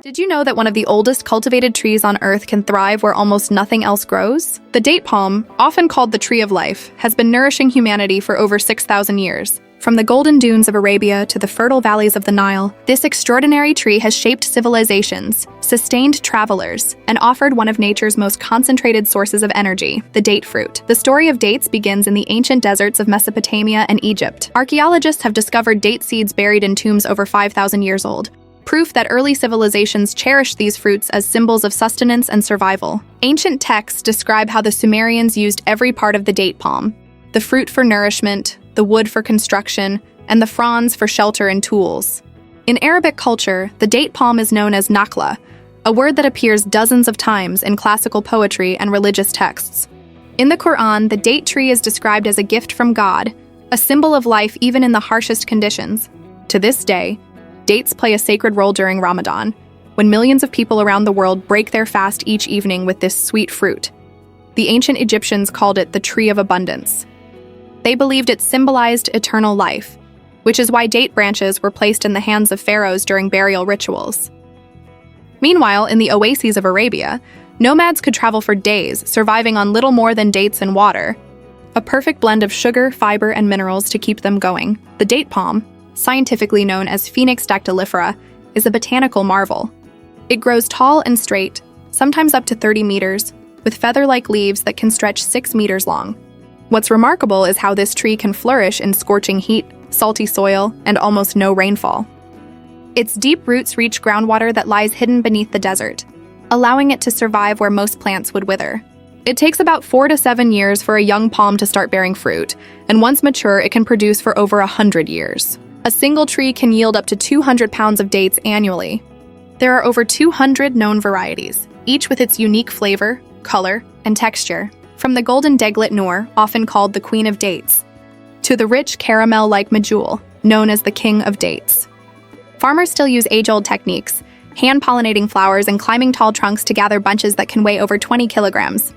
Did you know that one of the oldest cultivated trees on Earth can thrive where almost nothing else grows? The date palm, often called the tree of life, has been nourishing humanity for over 6,000 years. From the golden dunes of Arabia to the fertile valleys of the Nile, this extraordinary tree has shaped civilizations, sustained travelers, and offered one of nature's most concentrated sources of energy, the date fruit. The story of dates begins in the ancient deserts of Mesopotamia and Egypt. Archaeologists have discovered date seeds buried in tombs over 5,000 years old, proof that early civilizations cherished these fruits as symbols of sustenance and survival. Ancient texts describe how the Sumerians used every part of the date palm: the fruit for nourishment, the wood for construction, and the fronds for shelter and tools. In Arabic culture, the date palm is known as nakhla, a word that appears dozens of times in classical poetry and religious texts. In the Quran, the date tree is described as a gift from God, a symbol of life even in the harshest conditions. To this day, dates play a sacred role during Ramadan, when millions of people around the world break their fast each evening with this sweet fruit. The ancient Egyptians called it the tree of abundance. They believed it symbolized eternal life, which is why date branches were placed in the hands of pharaohs during burial rituals. Meanwhile, in the oases of Arabia, nomads could travel for days, surviving on little more than dates and water, a perfect blend of sugar, fiber, and minerals to keep them going. The date palm, scientifically known as Phoenix dactylifera, is a botanical marvel. It grows tall and straight, sometimes up to 30 meters, with feather-like leaves that can stretch 6 meters long. What's remarkable is how this tree can flourish in scorching heat, salty soil, and almost no rainfall. Its deep roots reach groundwater that lies hidden beneath the desert, allowing it to survive where most plants would wither. It takes about 4 to 7 years for a young palm to start bearing fruit, and once mature, it can produce for over 100 years. A single tree can yield up to 200 pounds of dates annually. There are over 200 known varieties, each with its unique flavor, color, and texture. From the golden deglet noor, often called the queen of dates, to the rich caramel-like medjool, known as the king of dates. Farmers still use age-old techniques, hand-pollinating flowers and climbing tall trunks to gather bunches that can weigh over 20 kilograms.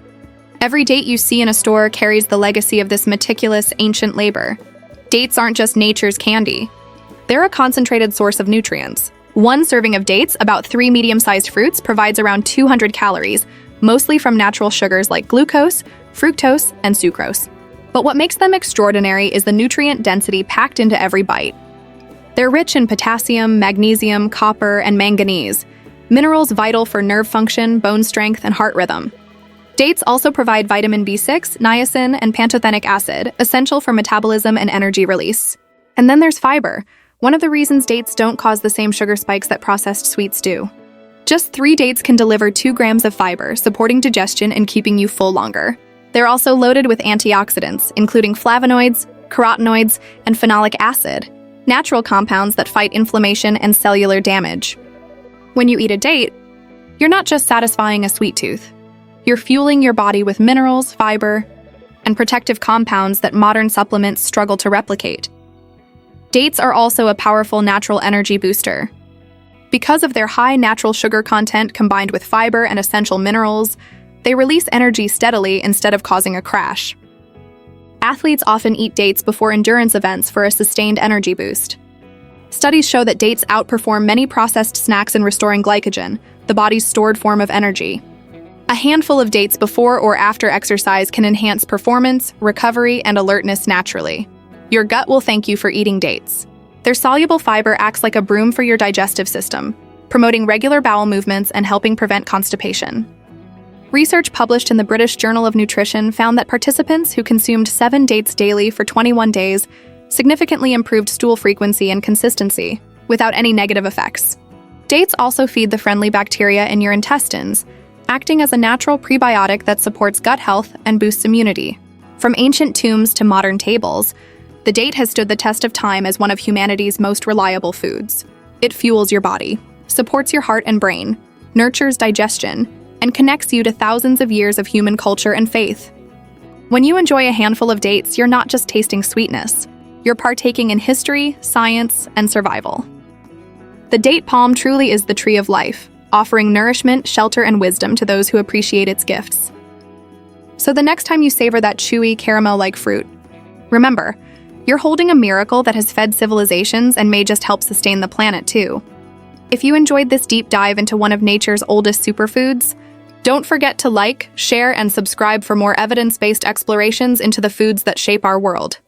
Every date you see in a store carries the legacy of this meticulous, ancient labor. Dates aren't just nature's candy. They're a concentrated source of nutrients. One serving of dates, about 3 medium-sized fruits, provides around 200 calories, mostly from natural sugars like glucose, fructose, and sucrose. But what makes them extraordinary is the nutrient density packed into every bite. They're rich in potassium, magnesium, copper, and manganese, minerals vital for nerve function, bone strength, and heart rhythm. Dates also provide vitamin B6, niacin, and pantothenic acid, essential for metabolism and energy release. And then there's fiber, one of the reasons dates don't cause the same sugar spikes that processed sweets do. Just 3 dates can deliver 2 grams of fiber, supporting digestion and keeping you full longer. They're also loaded with antioxidants, including flavonoids, carotenoids, and phenolic acid, natural compounds that fight inflammation and cellular damage. When you eat a date, you're not just satisfying a sweet tooth. You're fueling your body with minerals, fiber, and protective compounds that modern supplements struggle to replicate. Dates are also a powerful natural energy booster. Because of their high natural sugar content combined with fiber and essential minerals, they release energy steadily instead of causing a crash. Athletes often eat dates before endurance events for a sustained energy boost. Studies show that dates outperform many processed snacks in restoring glycogen, the body's stored form of energy. A handful of dates before or after exercise can enhance performance, recovery, and alertness naturally. Your gut will thank you for eating dates. Their soluble fiber acts like a broom for your digestive system, promoting regular bowel movements and helping prevent constipation. Research published in the British Journal of Nutrition found that participants who consumed 7 dates daily for 21 days significantly improved stool frequency and consistency, without any negative effects. Dates also feed the friendly bacteria in your intestines, acting as a natural prebiotic that supports gut health and boosts immunity. From ancient tombs to modern tables, the date has stood the test of time as one of humanity's most reliable foods. It fuels your body, supports your heart and brain, nurtures digestion, and connects you to thousands of years of human culture and faith. When you enjoy a handful of dates, you're not just tasting sweetness. You're partaking in history, science, and survival. The date palm truly is the tree of life, offering nourishment, shelter, and wisdom to those who appreciate its gifts. So the next time you savor that chewy, caramel-like fruit, remember, you're holding a miracle that has fed civilizations and may just help sustain the planet too. If you enjoyed this deep dive into one of nature's oldest superfoods, don't forget to like, share, and subscribe for more evidence-based explorations into the foods that shape our world.